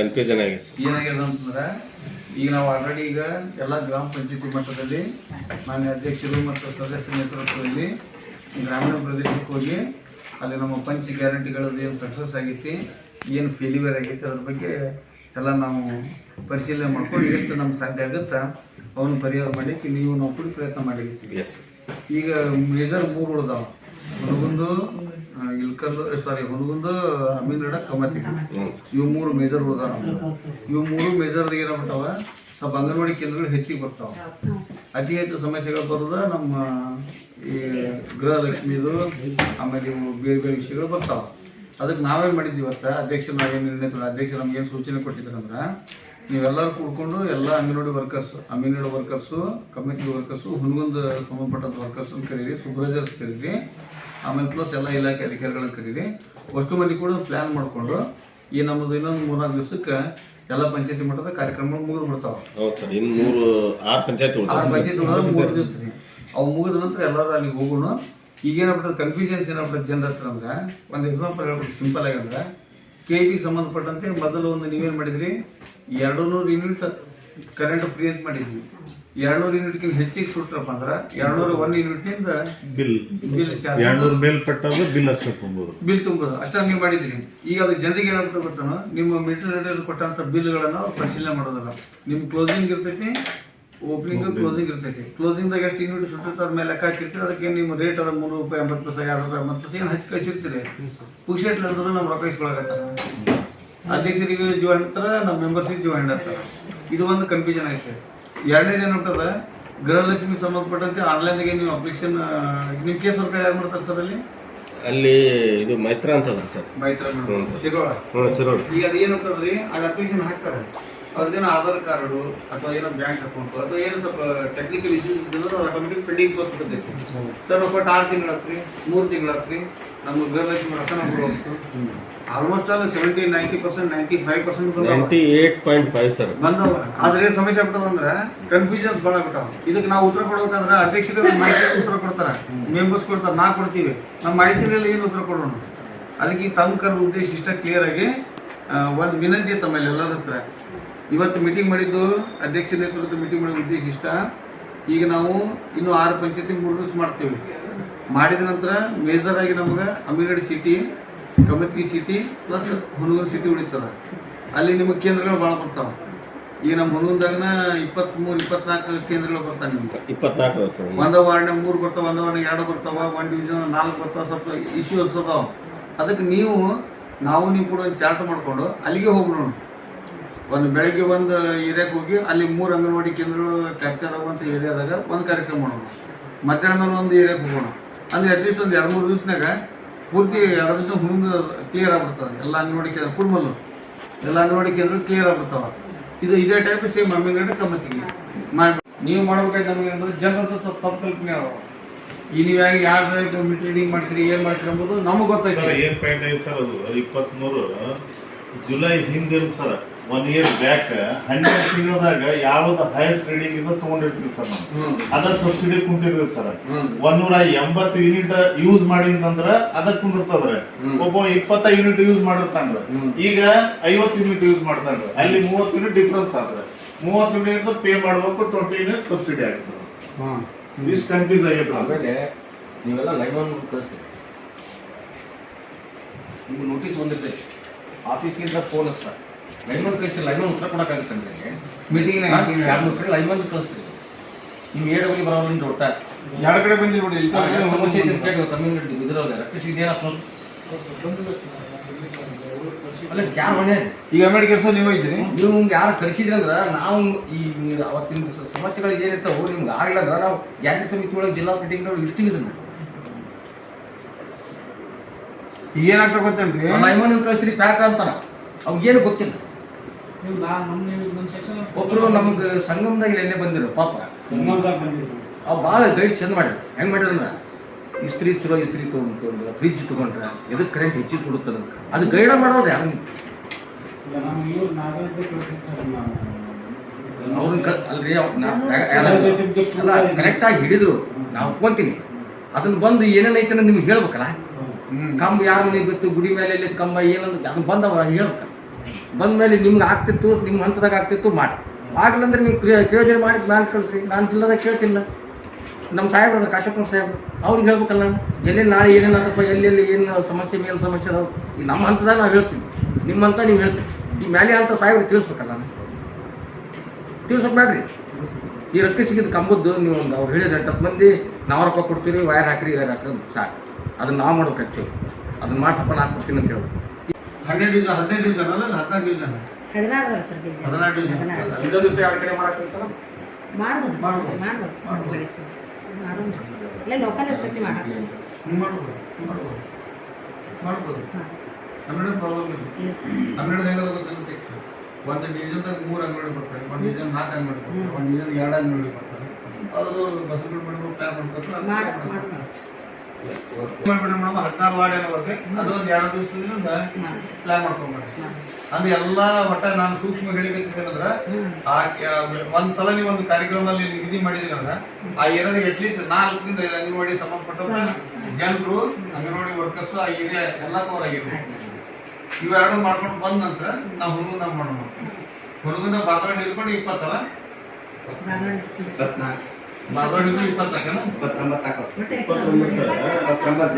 Confusion ಏನಾಗ್ಯದ ಅಂತಂದ್ರೆ ಈಗ ನಾವು ಆಲ್ರೆಡಿ ಈಗ ಎಲ್ಲ ಗ್ರಾಮ ಪಂಚಾಯತಿ ಮಟ್ಟದಲ್ಲಿ ಮಾನ್ಯ ಅಧ್ಯಕ್ಷರು ಮತ್ತು ಸದಸ್ಯರ ನೇತೃತ್ವದಲ್ಲಿ ಗ್ರಾಮೀಣ ಪ್ರದೇಶಕ್ಕೆ ಹೋಗಿ ಅಲ್ಲಿ ನಮ್ಮ ಪಂಚ ಗ್ಯಾರಂಟಿಗಳದ್ದು ಏನು ಸಕ್ಸಸ್ ಆಗೈತಿ ಏನು ಫೇಲ್ಯೂರ್ ಆಗೈತಿ ಅದ್ರ ಬಗ್ಗೆ ಎಲ್ಲ ನಾವು ಪರಿಶೀಲನೆ ಮಾಡ್ಕೊಂಡು ಎಷ್ಟು ನಮ್ಗೆ ಸಾಧ್ಯ ಆಗುತ್ತಾ ಅವನ್ನ ಪರಿಹಾರ ಮಾಡಲಿಕ್ಕೆ ನಾವು ಕೂಡ ಪ್ರಯತ್ನ ಮಾಡಿರ್ತೀವಿ. ಈಗ ಮೇಜರ್ 3 ಉಳಿದಾವ. ಹುನಗುಂದು, ಹುನಗುಂದು, ಅಮೀನಗಡ, ಕಮತಿ, ಇವು 3 ಮೇಜರ್ ಉಳಿದಾವ. ಇವು 3 ಮೇಜರ್ದಾಗ ಏನಾಗ್ಬಿಟ್ಟಾವ, ಸ್ವಲ್ಪ ಅಂಗನವಾಡಿ ಕೇಂದ್ರಗಳು ಹೆಚ್ಚಿಗೆ ಬರ್ತಾವ. ಅತಿ ಹೆಚ್ಚು ಸಮಸ್ಯೆಗಳು ಬರೋದ ನಮ್ಮ ಈ ಗೃಹಲಕ್ಷ್ಮಿದು, ಆಮೇಲೆ ಇವು ಬೇರೆ ಬೇರೆ ವಿಷಯಗಳು ಬರ್ತಾವ. ಅದಕ್ಕೆ ನಾವೇನು ಮಾಡಿದ್ದೀವಿ ಇವತ್ತು ಅಧ್ಯಕ್ಷರು ನಾವೇನು ನಿರ್ಣಯ ಅಧ್ಯಕ್ಷರು ನಮ್ಗೇನು ಸೂಚನೆ ಕೊಟ್ಟಿದ್ರಂದ್ರೆ, ನೀವೆಲ್ಲರೂ ಕೂಡ್ಕೊಂಡು ಎಲ್ಲ ಅಂಗನವಾಡಿ ವರ್ಕರ್ಸ್, ಅಮೀನವಾಡಿ ವರ್ಕರ್ಸು, ಕಮ್ಯುನಿಟಿ ವರ್ಕರ್ಸು, ಹುನಗುಂದ ಸಂಬಂಧಪಟ್ಟಂಥ ವರ್ಕರ್ಸನ್ನು ಕರೀರಿ, ಸೂಪರ್ವೈಸರ್ಸ್ ಕರೀರಿ, ಆಮೇಲೆ ಪ್ಲಸ್ ಎಲ್ಲ ಇಲಾಖೆ ಅಧಿಕಾರಿಗಳನ್ನ ಕರೀರಿ. ಅಷ್ಟು ಮಂದಿ ಕೂಡ ಪ್ಲ್ಯಾನ್ ಮಾಡಿಕೊಂಡು ಈ ನಮ್ಮದು ಇನ್ನೊಂದು 3-4 ದಿವಸಕ್ಕೆ ಎಲ್ಲ ಪಂಚಾಯತಿ ಮಟ್ಟದ ಕಾರ್ಯಕ್ರಮಗಳು ಮುಗಿದು ಬಿಡ್ತಾವೆ. 6 ಪಂಚಾಯತಿ 3 ದಿವಸ ರೀ. ಅವು ಮುಗಿದ ನಂತರ ಎಲ್ಲರೂ ಅಲ್ಲಿಗೆ ಹೋಗೋಣ. ಈಗೇನಾಗ್ಬಿಟ್ಟದ ಕನ್ಫ್ಯೂಷನ್ಸ್ ಏನಾಗ್ಬಿಟ್ಟದ ಜನರ ಹತ್ರ ಅಂದ್ರೆ, ಒಂದು ಎಕ್ಸಾಂಪಲ್ ಹೇಳ್ಬಿಟ್ಟು ಸಿಂಪಲ್ ಆಗಿ ಅಂದ್ರೆ, KP ಸಂಬಂಧಪಟ್ಟಂತೆ ಮೊದಲು ಒಂದು ನೀವೇನು ಮಾಡಿದ್ರಿ, 200 ಯೂನಿಟ್ ಕರೆಂಟ್ ಫ್ರೀ ಅಂತ ಮಾಡಿದ್ವಿ. 200 ಯೂನಿಟ್ಗಿಂತ ಹೆಚ್ಚಿಗೆ ಸುಟ್ರಪ್ಪ ಅಂದ್ರೆ 201 ಯೂನಿಟ್ನಿಂದ ಬಿಲ್ ಚಾರ್ಜ್ 200 ಮೇಲ್ಪಟ್ಟಾಗ ಬಿಲ್ ಅಷ್ಟೇ ತುಂಬೋದು ಅಷ್ಟೇ ನೀವು ಮಾಡಿದ್ರಿ. ಈಗ ಅದು ಜನರಿಗೆ ಏನಾಗ್ಬಿಟ್ಟು ಗೊತ್ತಾನೋ, ನಿಮ್ಮ ಮೀಟರ್ ಕೊಟ್ಟಂಥ ಬಿಲ್ಗಳನ್ನು ಅವ್ರು ಪರಿಶೀಲನೆ ಮಾಡೋದಿಲ್ಲ. ನಿಮ್ಮ ಕ್ಲೋಸಿಂಗ್ ಇರ್ತೈತಿ, ಓಪನಿಂಗ್ ಕ್ಲೋಸಿಂಗ್ ಇರ್ತೈತಿ. ಕ್ಲೋಸಿಂಗ್ದಾಗ ಎಷ್ಟು ಯೂನಿಟ್ ಸುಟ್ಟಿರ್ತಾರೆ ಅದ್ರ ಮೇಲೆ ಲೆಕ್ಕ ಹಾಕಿರ್ತೀರಿ. ಅದಕ್ಕೆ ನಿಮ್ಮ ರೇಟ್ ಅದ ₹3.80, ₹2.80 ಏನು ಹಚ್ಚಿ ಕಳಿಸಿರ್ತೀರಿ. ಪುಕ್ಷೇಟ್ಲಿ ಅಂದ್ರೆ ನಮ್ಮ ರೊಕ್ಕ ಇಸ್ಕೊಳಕತ್ತಾರ. ಅಧ್ಯಕ್ಷರಿಗೆ ಜೀವ ಹಿಡ್ತಾರ, ನಮ್ಮ ಮೆಂಬರ್ಸಿಗೆ ಜೀವ ಹಿಡತ್ತಾರ. ಇದು ಒಂದು ಕನ್ಫ್ಯೂಷನ್ ಐತೆ. ಎರಡನೇದು ಏನುಂಟದ, ಗೃಹಲಕ್ಷ್ಮಿ ಸಂಬಂಧಪಟ್ಟಂತೆ ಆನ್ಲೈನ್ದಾಗೆ ನೀವು ಅಪ್ಲಿಕೇಶನ್, ನಿಮ್ಮ ಕೇಸ್ ಸರ್ಕಾರ ಯಾರು ಮಾಡ್ತಾರೆ ಸರ್ ಅಲ್ಲಿ ಇದು ಮೈತ್ರ ಅಂತದ ಸರ್, ಮೈತ್ರ ಶಿರೋಳ. ಈಗ ಅದು ಏನುಂಟದ್ರಿ, ಅಲ್ಲಿ ಅಪ್ಲಿಕೇಶನ್ ಹಾಕ್ತಾರೆ. ಅವ್ರದ್ದೇನೋ ಆಧಾರ್ ಕಾರ್ಡು ಅಥವಾ ಏನೋ ಬ್ಯಾಂಕ್ ಅಕೌಂಟು ಅಥವಾ ಏನೋ ಸ್ವಲ್ಪ ಟೆಕ್ನಿಕಲ್ ಇಶ್ಯೂಸ್ ಇದ್ದರೆ ಆಟೋಮೆಟಿಕ್ ಪೆಂಡಿಂಗ್ ತೋರಿಸ್ಬಿಡ್ತೈತಿ. ಸರ್ ಒಬ್ಬಟ್ಟು 6 ತಿಂಗಳಾತ್ರಿ, 3 ತಿಂಗಳಾತ್ರಿ, ನಮ್ಮ ಗೃಹಲಕ್ಷ್ಮಿ ರೊಕ್ಕ ನಮ್ಗೆ ಹೋಗ್ತು. ಆಲ್ಮೋಸ್ಟ್ ಆಲ್ 70-90%, 95% 98.5 ಸರ್ ಬಂದವ. ಆದ್ರೆ ಏನು ಸಮಸ್ಯೆ ಆಗ್ಬಿಟ್ಟದ ಅಂದ್ರೆ, ಕನ್ಫ್ಯೂಷನ್ಸ್ ಭಾಳ ಆಗ್ಬಿಟ್ಟಾವ. ಇದಕ್ಕೆ ನಾವು ಉತ್ತರ ಕೊಡ್ಬೇಕಂದ್ರೆ ಅಧ್ಯಕ್ಷರಿಗೆ ಮಾಹಿತಿ ಉತ್ತರ ಕೊಡ್ತಾರೆ, ಮೆಂಬರ್ಸ್ ಕೊಡ್ತಾರೆ, ನಾವು ಕೊಡ್ತೀವಿ. ನಮ್ಮ ಮಾಹಿತಿನಲ್ಲಿ ಏನು ಉತ್ತರ ಕೊಡೋಣ. ಅದಕ್ಕೆ ಈ ತಮ್ಮ ಕರೆದ ಉದ್ದೇಶ ಇಷ್ಟ ಕ್ಲಿಯರ್ ಆಗಿ ಒಂದು ವಿನಂತಿ ತಮ್ಮಲ್ಲಿ ಎಲ್ಲರ ಹತ್ರ. ಇವತ್ತು ಮೀಟಿಂಗ್ ಮಾಡಿದ್ದು ಅಧ್ಯಕ್ಷ ನೇತೃತ್ವದ ಮೀಟಿಂಗ್ ಮಾಡೋ ಉದ್ದೇಶ ಇಷ್ಟ. ಈಗ ನಾವು ಇನ್ನೂ 6 ಪಂಚಾಯತಿ 3 ದಿವಸ ಮಾಡ್ತೀವಿ. ಮಾಡಿದ ನಂತರ ಮೇಜರ್ ಆಗಿ ನಮ್ಗೆ Aminagad city, Kamatgi city plus Hungund city ಉಳಿತದ. ಅಲ್ಲಿ ನಿಮಗೆ ಕೇಂದ್ರಗಳು ಭಾಳ ಬರ್ತಾವೆ. ಈಗ ನಮ್ಮ ಹುನಗುಂದಾಗನ 23-24 ಕೇಂದ್ರಗಳು ಬರ್ತಾವೆ. ನಿಮ್ಗೆ 24 ಒಂದು ವಾರ್ಡ್ನಾಗ 3 ಬರ್ತಾವೆ, ಒಂದು ವಾರ್ಡ್ನಾಗ 2 ಬರ್ತಾವೆ, 1 ಡಿವಿಷನ್ 4 ಬರ್ತಾವೆ. ಸ್ವಲ್ಪ ಇಶ್ಯೂ ಅನ್ಸೋದಾವ. ಅದಕ್ಕೆ ನಾವು ನೀವು ಕೂಡ ಒಂದು ಚಾರ್ಟ್ ಮಾಡಿಕೊಂಡು ಅಲ್ಲಿಗೆ ಹೋಗ್ಬಿಡೋಣ. ಒಂದು ಬೆಳಗ್ಗೆ ಒಂದು ಏರಿಯಾಕ್ಕೆ ಹೋಗಿ ಅಲ್ಲಿ 3 ಅಂಗನವಾಡಿ ಕೇಂದ್ರಗಳು ಕ್ಯಾಪ್ಚರ್ ಆಗುವಂಥ ಏರಿಯಾದಾಗ ಒಂದು ಕಾರ್ಯಕ್ರಮ ಮಾಡೋಣ. ಮಧ್ಯಾಹ್ನ ಮೇಲೆ ಒಂದು ಏರಿಯಾಕ್ಕೆ ಹೋಗೋಣ. ಅಂದರೆ ಅಟ್ಲೀಸ್ಟ್ ಒಂದು 2-3 ದಿವಸನಾಗ ಪೂರ್ತಿ 2 ದಿವಸ ಹುಡುಗ ಕ್ಲಿಯರ್ ಆಗ್ಬಿಡ್ತದೆ. ಎಲ್ಲ ಅಂಗನವಾಡಿ ಕೇಂದ್ರ ಕುಡ್ಮಲ್ಲು ಎಲ್ಲ ಅಂಗನವಾಡಿ ಕೇಂದ್ರ ಕ್ಲಿಯರ್ ಆಗ್ಬಿಡ್ತಾವ. ಇದೇ ಟೈಪ್ ಸೇಮ್ ಅಮೀನಗಡ ಕಮತಿಗೆ ಮಾಡಿ ನೀವು ಮಾಡ್ಬೇಕಾಯ್ತು. ನಮಗೆ ಅಂದ್ರೆ ಜನರ ಸ್ವಲ್ಪ ತಪ್ಪು ಕಲ್ಪನೆ ಅವ. ಈ ನೀವು ಯಾರು ಮೀಟಿಂಗ್ ಮಾಡ್ತೀರಿ, ಏನು ಮಾಡ್ತೀರಿ ಎಂಬುದು ನಮಗೆ ಗೊತ್ತಾಯ್ತು. ಏನು ಪಾಯಿಂಟ್ ಐತೆ ಸರ್, ಅದು 23 ಜುಲೈ ಹಿಂದೆ ಸರ್, 1 year ಬ್ಯಾಕ್ 12 ತಿಂಗಳದಾಗ ಯಾವ್ದು ಹೈಯೆಸ್ಟ್ ರೀಡಿಂಗ್ ಇಂದ ತಗೊಂಡಿರ್ತೀವಿ ಸರ್ ನಾವು, ಅದ ಸಬ್ಸಿಡಿ ಕುಂತಿರ್ತೀವಿ ಸರ್. 180 ಯೂನಿಟ್ ಯೂಸ್ ಮಾಡಿದಂದ್ರ ಅದಕ್ಕೆ ಕುಂದಿರ್ತದ್ರಿ. ಒಬ್ಬ 25 ಯೂನಿಟ್ ಯೂಸ್ ಮಾಡಿರ್ತಾನ್ರಿ, ಈಗ 50 ಯೂನಿಟ್ ಯೂಸ್ ಮಾಡ್ತಾನ್ರಿ. ಅಲ್ಲಿ 30 ಯೂನಿಟ್ ಡಿಫ್ರೆನ್ಸ್ ಆದ್ರೆ 30 ಯೂನಿಟ್ ಪೇ ಮಾಡ್ಬೇಕು, 20 ಯೂನಿಟ್ ಸಬ್ಸಿಡಿ ಆಗ್ತದೆ. ಇಷ್ಟು ಕನ್ಫ್ಯೂಸ್ ಆಗೈತೆ. ಆಮೇಲೆ ನೀವೆಲ್ಲ ಲೈವ್ ಆನ್ ಕಳಿಸ್ತೀವಿ, ನಿಮ್ಗೆ ನೋಟಿಸ್ ಬಂದಿರ್ತೈತಿ ಆಫೀಸ್ಗಿಂತ ಫೋನ್ ಅಷ್ಟ. ಲೈವ್ ಆನ್ ಕಳಿಸಿ ಲೈವ್ ಆನ್ ಉತ್ತರ ಕೊಡೋಕ್ಕಾಗುತ್ತೆ ಅಂದರೆ ಮೀಟಿಂಗ್ ಲೈವ್ ಆನ್ ಕಳಿಸ್ತೀವಿ. ನೀವು AW ಬರೋದ್ರಿಂದ ಒಟ್ಟ 2 ಕಡೆ ಬಂದಿಲ್ಲ ನೋಡಿ. ಸಮಸ್ಯೆ ಇದೆ ಕೇಳಿ ತಮಿಳ್ನಾಡು ಇದ್ರವ್ರೆ ರಕ್ಷಿಸಿ ಇದೇನಪ್ಪ ಅಲ್ಲ ಯಾರು ಹೊಣೆ. ಈಗ ಮೆಡಿಕಲ್ಸ್ ನೀವು ಇದ್ದೀರಿ, ನೀವು ಯಾರು ಕಳಿಸಿದ್ರಿ ಅಂದ್ರೆ ನಾವು ಈ ಅವತ್ತಿನ ಸಮಸ್ಯೆಗಳು ಏನಿರ್ತಾವೆ ನಿಮ್ಗೆ ಆಗಿಲ್ಲ ಅಂದ್ರೆ ನಾವು ಗ್ಯಾರಂಟಿ ಸಮಿತಿ ಒಳಗೆ ಜಿಲ್ಲಾ ಮೀಟಿಂಗ್ ಇರ್ತೀವಿ. ಇದನ್ನು ಈಗ ಏನಾಗ್ತಾ ಗೊತ್ತೇನ್ರಿ, ಲೈವ್ ನೀವು ಕಳಿಸ್ತೀರಿ ಪ್ಯಾಕ್ ಅಂತಾನ ಅವ್ಗೆ ಏನು ಗೊತ್ತಿಲ್ಲ. ಒಬ್ರು ನಮ್ಗೆ ಸಂಗಮದಾಗ ಎಲ್ಲೇ ಬಂದಿರೋ ಪಾಪ ಅವ್ ಭಾಳ ಗೈಡ್ ಚಂದ ಮಾಡ್ಯಾರ. ಹೆಂಗೆ ಮಾಡ್ಯಾರಂದ್ರೆ ಇಸ್ತ್ರಿ ಚಲೋ ಇಸ್ತ್ರಿ ತೊಗೊಂಡ್ರೆ, ಫ್ರಿಜ್ ತೊಗೊಂಡ್ರೆ ಎದಕ್ಕೆ ಕರೆಂಟ್ ಹೆಚ್ಚಿಗೆ ಸುಡುತ್ತದ ಅದು ಗೈಡ ಮಾಡೋರು ಯಾರು ಅವ್ರನ್ನ ಅಲ್ರಿ ಅಲ್ಲ ಕರೆಕ್ಟಾಗಿ ಹಿಡಿದ್ರು ನಾವು ಒಪ್ಕೊಂತೀನಿ. ಅದನ್ನ ಬಂದು ಏನೇನೈತೆ ನಿಮ್ಗೆ ಹೇಳ್ಬೇಕಲ್ಲ. ಕಂಬ ಯಾರು ಬಿಟ್ಟು ಗುಡಿ ಮೇಲೆ ಕಂಬ ಏನಂದ್ರೆ ಅದನ್ನ ಬಂದವ ಹೇಳ್ಬೇಕಲ್ಲ. ಬಂದ್ಮೇಲೆ ನಿಮ್ಗೆ ಆಗ್ತಿತ್ತು ನಿಮ್ಮ ಹಂತದಾಗ ಆಗ್ತಿತ್ತು ಮಾಡಿ ಆಗ್ಲಂದ್ರೆ ನೀವು ಕೇಳಿದ್ರೆ ಮಾಡಿ ನಾನು ಕಳಿಸ್ರಿ ನಾನು ಜಿಲ್ಲದಾಗ ಕೇಳ್ತಿಲ್ಲ ನಮ್ಮ ಸಾಹೇಬ್ರು ಕಾಶಪ್ಪನ ಸಾಹೇಬ್ರು ಅವ್ರಿಗೆ ಹೇಳ್ಬೇಕಲ್ಲ ನಾನು ಎಲ್ಲೆಲ್ಲಿ ನಾಳೆ ಏನೇನು ಆಗಪ್ಪ ಎಲ್ಲೆಲ್ಲಿ ಏನು ಸಮಸ್ಯೆ ಮೇಲೆ ಸಮಸ್ಯೆ ಅದಾವೆ ಈಗ ನಮ್ಮ ಹಂತದಾಗ ನಾವು ಹೇಳ್ತೀವಿ ನಿಮ್ಮ ಹಂತ ನೀವು ಹೇಳ್ತೀವಿ ಈ ಮೇಲೆ ಅಂತ ಸಾಹೇಬ್ರು ತಿಳಿಸ್ಬೇಕಲ್ಲ ನಾನು ತಿಳ್ಸೋಕೆ ಬೇಡ್ರಿ ಈ ರೊಕ್ಕ ಸಿಗಿದ ಕಂಬದ್ದು ನೀವು ಒಂದು ಅವ್ರು ಹೇಳಿದ್ರೆ 10 ಮಂದಿ ನಾವು ರೊಕ್ಕ ಕೊಡ್ತೀವಿ ವೈರ್ ಹಾಕ್ರಿ ಸಾಕು ಅದನ್ನ ನಾವು ಮಾಡ್ಬೇಕು ಆ್ಯಕ್ಚುಲಿ ಅದನ್ನ ಮಾಡ್ಸಪ್ಪ ನಾನು ಕೊಡ್ತೀನಿ ಅಂತ ಹೇಳ್ಬೇಕು 15 ದಿವಸ ಅಲ್ಲ 14 ದಿವಸ 16 ಸರ್ 14 ದಿವಸ ಇನ್ನೊಂದು ದಿವಸ ಯಾವ ಕಡೆ ಮಾಡಕ್ಕೆ ಮಾಡ್ಬೋದು ಇಲ್ಲ ಲೋಕಲ್ ಇರ್ತೈತಿ ಮಾಡಕ್ಕೆ ಮಾಡ್ಬೋದು ಕನ್ನಡ ಪ್ರಾಬ್ಲಮ್ ಇಲ್ಲ ಕನ್ನಡದ ಹೆಂಗದ ಗೊತ್ತಿಲ್ಲ ಟೆಕ್ಸ್ಟ್ ಒಂದು ಡಿವಿಷನ್ದಾಗ 3 ಅಂಗಡಿ ಬರ್ತಾರೆ ಒಂದು ಡಿವಿಷನ್ 4 ಅಂಗಡಿ ಬರ್ತಾರೆ ಒಂದು ಡಿವಿಷನ್ 2 ಅಂಗಡಿ ಬರ್ತಾರೆ ಅದು ಬಸ್ಗಳು ಬಿಡ್ಬೇಕು ಪ್ಲಾನ್ ಮಾಡ್ತಾರೆ ಮೇಡಮ್ 16 ವಾರ್ಡ್ ಏನೋ ಬರುತ್ತೆ ಅದು ಒಂದು 2 ದಿವಸದಿಂದ ಪ್ಲಾನ್ ಮಾಡ್ಕೊಂಡ್ಬರ್ತೀವಿ ಅಂದ್ರೆ ಎಲ್ಲ ಒಟ್ಟ ನಾನು ಸೂಕ್ಷ್ಮ ಹೇಳಿಬೇಕಂದ್ರೆ ಒಂದ್ಸಲ ನೀವು ಒಂದು ಕಾರ್ಯಕ್ರಮದಲ್ಲಿ ನಿಗದಿ ಮಾಡಿದ್ರಲ್ಲ ಆ ಏರಿಯಾದಾಗ ಅಟ್ಲೀಸ್ಟ್ 4 ರಿಂದ 5 ಅಂಗನವಾಡಿ ಸಂಬಂಧಪಟ್ಟ ಜನರು ಅಂಗನವಾಡಿ ವರ್ಕರ್ಸ್ ಆ ಏರಿಯಾ ಎಲ್ಲ ಕವರ್ ಆಗಿದೆ ಇವೆರಡು ಮಾಡ್ಕೊಂಡು ಬಂದ ನಂತರ ನಾವು ಹುಡುಗಂದಾಗ ಮಾಡೋಣ ಹುಡುಗಂದ ಬಾಗವಾಡ ಹಿಡ್ಕೊಂಡು 20 ಅಲ್ಲ ಬಾಗವಾಡ ಹಿಡ್ಕೊಂಡು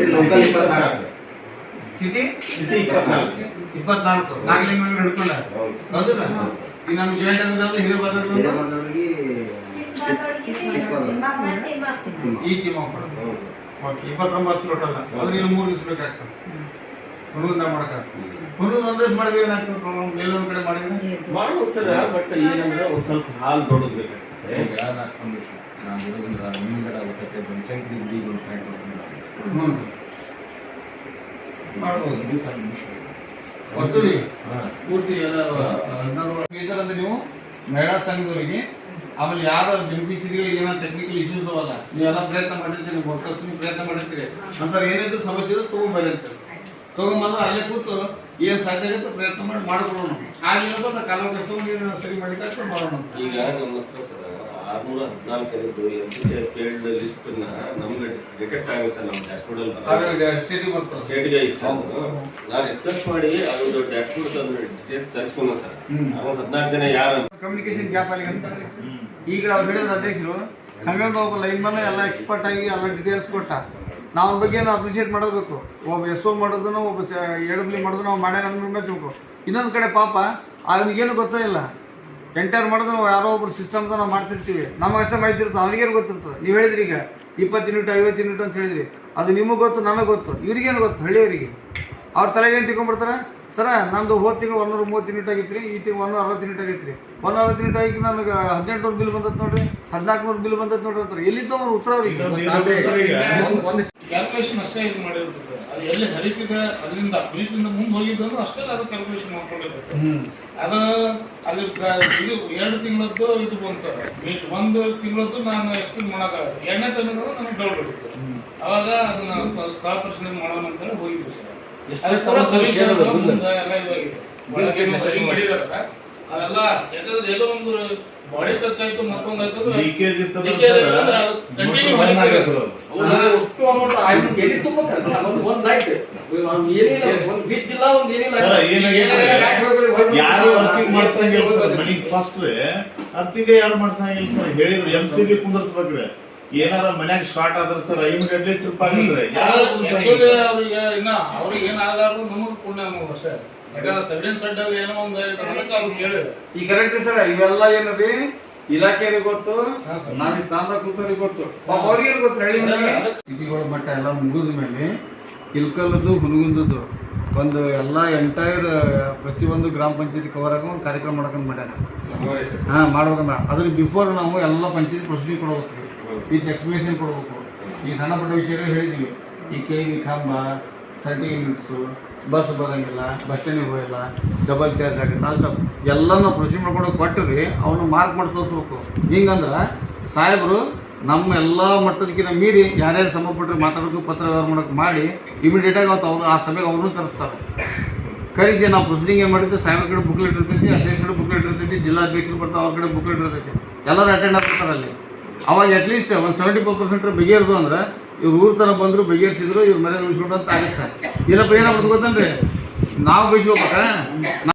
24 ಸಿಟಿ 24 ನಾಗಲಿಂಗ ಹಿಡ್ಕೊಂಡ ಹೌದಿಲ್ಲ ಈಗ ನಮ್ಮ ಜಾಯಿಂಟ್ ಆಗೋದಾದ್ರೆ ಹಿರೇಬಾದರ್ ಈ ತಿಮ್ಮಾಪುರ ಓಕೆ 29 ಟೋಟಲ್ ಅದ್ರ ಇಲ್ಲಿ 3 ದಿವಸ ಬೇಕಾಗ್ತದೆ ಹುಡುಗಂದಾಗ ಮಾಡಕ್ಕಾಗ್ತದೆ ಹುಡುಗ ಒಂದ್ ದಿವಸ ಮಾಡಿದ್ರೆ ಏನಾಗ್ತದೆ ಪ್ರಾಬ್ಲಮ್ ಮೇಲೊಂದ್ ಕಡೆ ಮಾಡಿದ್ರೆ ಮಾಡ್ಬೋದು ಸರ್ ಬಟ್ ಏನಂದ್ರೆ ಒಂದು ಸ್ವಲ್ಪ ಹಾಲು ದೊಡ್ಡದು ಬೇಕಾಗ್ತದೆ ಈಗ ಒಂದು ನಾನು ಹೇಳೋದ್ರಿಂದ ಮುಂದ್ಗಡೆ ಆಗುತ್ತೆ ಬನಶಂಕರಿ ಗುಡಿಗಳು ಮಾಡ್ಬೋದು ದಿವಸ ಅಷ್ಟು ರೀ ಪೂರ್ತಿ ಎಲ್ಲ 16 ಮೇಜರ್ ಅಂದ್ರೆ ನೀವು ಮಹಿಳಾ ಸಂಘದವರಿಗೆ ಆಮೇಲೆ ಯಾರ ಬೆನಿಫಿಷರಿಗಳಿಗೆ ಏನೋ ಟೆಕ್ನಿಕಲ್ ಇಶ್ಯೂಸ್ ಅವಲ್ಲ ನೀವೆಲ್ಲ ಪ್ರಯತ್ನ ಮಾಡಿರ್ತೀರಿ ವರ್ಕರ್ಸ್ ಪ್ರಯತ್ನ ಮಾಡಿರ್ತೀರಿ ಅಂತ ಏನಿದ್ರು ಸಮಸ್ಯೆ ಇದ್ರೆ ತಗೊಂಡ್ಬರಿರ್ತೀರಿ ತಗೊಂಡ್ಬಂದ್ರೆ ಅಲ್ಲೇ ಕೂತು ಏನು ಸಾಧ್ಯ ಆಗುತ್ತೆ ಪ್ರಯತ್ನ ಮಾಡಿ ಮಾಡ್ಕೊಳ್ಳೋಣ ಆಗಿಲ್ಲಪ್ಪ ನಾ ಕಾಲ ಸರಿ ಮಾಡಿದ್ರೆ ಮಾಡೋಣ ಈಗ ನಮ್ಮ ಹತ್ರ ಸರ್ 614 ಜನದ್ದು MPCI ಫೀಲ್ಡ್ ಲಿಸ್ಟ್ ನಮ್ಗೆ ಡಿಟೆಕ್ಟ್ ಆಗಿದೆ ಸರ್ ನಮ್ಮ ಡ್ಯಾಶ್ಬೋರ್ಡ್ ಸ್ಟೇಟ್ಗೆ ಐತೆ ಸರ್ ನಾನು ರಿಕ್ವೆಸ್ಟ್ ಮಾಡಿ ಅದು ಡ್ಯಾಶ್ಬೋರ್ಡ್ ಡೀಟೇಲ್ಸ್ ತರಿಸ್ಕೊಂಡ ಸರ್ ಅವ್ರು 14 ಜನ ಯಾರು ಕಮ್ಯುನಿಕೇಶನ್ ಗ್ಯಾಪ್ ಆಗಿ ಅಂತ ಈಗ ಅವ್ರು ಹೇಳಿದ ಅಧ್ಯಕ್ಷರು ಸಂಘದ ಒಬ್ಬ ಲೈನ್ ಮನ್ ಎಲ್ಲ ಎಕ್ಸ್ಪರ್ಟ್ ಆಗಿ ಎಲ್ಲ ಡೀಟೇಲ್ಸ್ ಕೊಟ್ಟ ನಾವು ಅವ್ರ ಬಗ್ಗೆ ಅಪ್ರಿಷಿಯೇಟ್ ಮಾಡಬೇಕು ಒಬ್ಬ SO ಮಾಡೋದನ್ನು ಒಬ್ಬ AW ಮಾಡೋದನ್ನು ನಾವು ಮಾಡ್ಯಾನ ಮೆಚ್ಚಬೇಕು ಇನ್ನೊಂದು ಕಡೆ ಪಾಪ ಅವನಿಗೇನು ಗೊತ್ತೇ ಇಲ್ಲ ಎಂಟೈರ್ ಮಾಡೋದು ನಾವು ಯಾರೋ ಒಬ್ರು ಸಿಸ್ಟಮ್ದ ನಾವು ಮಾಡ್ತಿರ್ತೀವಿ ನಮಗೆ ಅಷ್ಟೇ ಮಾಹಿತಿ ಇರ್ತದೆ ಅವನಿಗೇನು ಗೊತ್ತಿರ್ತದೆ ನೀವು ಹೇಳಿದ್ರಿ ಈಗ 20 ಯೂನಿಟ್ 50 ಯೂನಿಟ್ ಅಂತ ಹೇಳಿದ್ರಿ ಅದು ನಿಮಗೆ ಗೊತ್ತು ನನಗೆ ಗೊತ್ತು ಇವ್ರಿಗೇನು ಗೊತ್ತು ಹಳ್ಳಿಯವರಿಗೆ ಅವ್ರ ತಲೆಗೆ ಏನು ತಿಳ್ಕೊಂಡ್ಬಿಡ್ತಾರೆ ಸರ ನಂದು ಹೋದ ತಿಂಗಳು 130 ಯೂನಿಟ್ ಆಗಿತ್ತು ರೀ ಈ ತಿಂಗಳು 160 ಯೂನಿಟ್ ಆಗೈತೆ ರೀ 160 ಯೂನಿಟ್ ಆಗಿ ನನಗೆ 1800 ಬಿಲ್ ಬಂದತ್ ನೋಡ್ರಿ 1400 ಬಿಲ್ ಬಂದತ್ ನೋಡ್ರಿ ಅಂತಾರೆ ಎಲ್ಲಿಂದ ಅವ್ರು ಉತ್ತರ ಅವ್ರಿಗೆ ಕ್ಯಾಲ್ಕುಲೇಷನ್ ಅಷ್ಟೇ ಇದು ಮಾಡಿರ್ತದೆ ಅದು ಎಲ್ಲಿ ಹರಿತಿದೆ ಅದರಿಂದ ಬ್ರೀತಿಂದ ಮುಂದೆ ಹೋಗಿದ್ದು ಅಷ್ಟೇ ಅದು ಕ್ಯಾಲ್ಕುಲೇಷನ್ ಮಾಡ್ಕೊಂಡಿರ್ತದೆ ಅದು ಅಲ್ಲಿ ಇದು 2 ತಿಂಗಳದ್ದು ಇದು ಬಂದು ಸರ್ ಒಂದು ತಿಂಗಳದ್ದು ನಾನು ಎಕ್ಸ್ಪ್ಲೇನ್ ಮಾಡೋಕ್ಕಾಗತ್ತೆ 2ನೇ ತಿಂಗಳು ನನಗೆ ಡೌಟ್ ಇರುತ್ತೆ ಅವಾಗ ಅದನ್ನ ಕಾಲ್ ಪರ್ಸೆಂಟ್ ಮಾಡೋಣ ಅಂತೇಳಿ ಹೋಗಿದ್ವಿ ಸರ್ ಮುಂದೆ ಎಲ್ಲ ಇದಾಗಿದೆ ಒಳಗೆ ಸರಿ ಮಾಡಿದಾರೆ ಅದೆಲ್ಲ ಯಾಕಂದ್ರೆ ಎಲ್ಲೋ ಒಂದು ಬಾಡಿ ಟಚ್ ಆಯ್ತು ಮತ್ತೊಂದು ಆಯ್ತು ಲೀಕೇಜ್ ಇತ್ತು ಕಂಟಿನ್ಯೂ ಅಷ್ಟು ಅಮೌಂಟ್ ಎಲ್ಲಿ ತುಂಬೋದು ಒಂದು ಆಯ್ತು ಏನಿಲ್ಲ ಒಂದು ಬೀಚ್ ಇಲ್ಲ ಒಂದು ಏನಿಲ್ಲ ಯಾರು ವರ್ಕಿಂಗ್ ಮಾಡ್ಸಂಗಿಲ್ಲ ಸರ್ ಮನಿಗ್ ಫಸ್ಟ್ ಅರ್ತಿಗೆ ಯಾರು ಮಾಡ್ಸಂಗಿಲ್ಲ ಸರ್ ಹೇಳಿದ್ರು MCB ಕುಂದರ್ಸ್ಬೇಕ್ರಿ ಏನಾರ ಮನ್ಯಾಗ ಶಾರ್ಟ್ ಆದ್ರೆ ಸರ್ ಇಮಿಡಿಯೇಟ್ಲಿ ಟ್ರಿಪ್ ಆಗಿದ್ರೆ ಅವ್ರಿಗೆ ಇನ್ನ ಅವ್ರಿಗೆ ಏನಾಗಲಾರ್ದು ನಮಗ್ ಪುಣ್ಯ ಅಷ್ಟೇ ಯಾಕಂದ್ರೆ ತಗಡಿನ ಸಡ್ಡಲ್ಲಿ ಏನೋ ಒಂದು ಕೇಳಿದ್ರೆ ಈ ಕರೆಕ್ಟ್ ಸರ್ ಇವೆಲ್ಲ ಏನ್ರಿ ಇಲಾಖೆಯವ್ರಿಗೆ ಗೊತ್ತು ನಾವ್ ಈ ಸ್ಥಾನದಾಗ ಕೂತವ್ರಿಗೆ ಗೊತ್ತು ಅವ್ರಿಗೆ ಗೊತ್ತು ಸಿಟಿಗಳ ಮಟ್ಟ ಎಲ್ಲ ಮುಗಿದ ಮೇಲೆ ಇಲ್ಕಲ್ಲದ್ದು ಹುನಗುಂದದ್ದು ಒಂದು ಎಲ್ಲ ಎಂಟೈರ್ ಪ್ರತಿಯೊಂದು ಗ್ರಾಮ ಪಂಚಾಯತಿ ಕವರ್ ಆಗ ಒಂದು ಕಾರ್ಯಕ್ರಮ ಮಾಡಕಂತ ಮಾಡ್ಯಾರ ಮಾಡ್ಬೇಕಂತ ಅದ್ರ ಬಿಫೋರ್ ನಾವು ಎಲ್ಲ ಪಂಚಾಯತಿ ಪ್ರೊಸೀಜರ್ ಕೊಡ್ಬೇಕು ವಿತ್ ಎಕ್ಸ್ಪ್ಲೇಷನ್ ಕೊಡ್ಬೇಕು ಈ ಸಣ್ಣ ಪುಟ್ಟ ವಿಷಯಗಳು ಹೇಳಿದ್ವಿ ಈ KV ಕಂಬ 30 ಯೂನಿಟ್ಸು ಬಸ್ ಬರೋಂಗಿಲ್ಲ ಬಸ್ ಸ್ಟ್ಯಾಂಡಿಗೆ ಹೋಗಿಲ್ಲ ಡಬಲ್ ಚಾರ್ಜ್ ಆಗುತ್ತೆ ಅಲ್ಲಿ ಸ್ವಲ್ಪ ಎಲ್ಲನೂ ಪ್ರೊಸೀಜರ್ ಮಾಡ್ಕೊಂಡು ಕೊಟ್ಟಿರಿ ಅವನು ಮಾರ್ಕ್ ಮಾಡಿ ತೋರಿಸ್ಬೇಕು ಹಿಂಗಂದ್ರೆ ಸಾಹೇಬರು ನಮ್ಮ ಎಲ್ಲ ಮಟ್ಟದಕ್ಕಿಂತ ಮೀರಿ ಯಾರ್ಯಾರು ಸಂಬಂಧಪಟ್ಟರೆ ಮಾತಾಡೋದು ಪತ್ರ ವ್ಯವಹಾರ ಮಾಡೋಕೆ ಮಾಡಿ ಇಮಿಡಿಯೇಟಾಗಿ ಅವತ್ತು ಅವರು ಆ ಸಭೆಗೆ ಅವ್ರನ್ನೂ ತರಿಸ್ತಾರೆ ಕರೆಸಿ ನಾವು ಪ್ರೊಸೀಡಿಂಗ್ ಏನು ಮಾಡಿದ್ವಿ ಸಾಹೇಬ್ರ ಕಡೆ ಬುಕ್ಲೆಟ್ ಇರ್ತೈತಿ ಅಧ್ಯಕ್ಷರ ಬುಕ್ಲೆಟ್ ಇರ್ತೈತಿ ಜಿಲ್ಲಾಧ್ಯಕ್ಷರು ಬರ್ತಾರೆ ಅವ್ರ ಕಡೆ ಬುಕ್ಲೆಟ್ ಇರ್ತೈತಿ ಎಲ್ಲರೂ ಅಟೆಂಡ್ ಆಗ್ತಾರೆ ಅಲ್ಲಿ ಅವಾಗ ಅಟ್ಲೀಸ್ಟ್ ಒಂದು 75% ಬಗೆಹರಿದು ಅಂದ್ರೆ ಇವ್ರು ಊರ ಥರ ಬಂದರು ಬಗೆಹರಿಸಿದ್ರು ಇವ್ರು ಮರ್ಯಾದೆ ಉಳಿಸ್ಕೊಂಡು ಅಂತ ಆಗುತ್ತೆ ಇಲ್ಲಪ್ಪ ಏನಾಗ್ಬಿಟ್ಟು ಗೊತ್ತಂದ್ರೆ ನಾವು ಬಯಸ್ಕೋಬೇಕಾ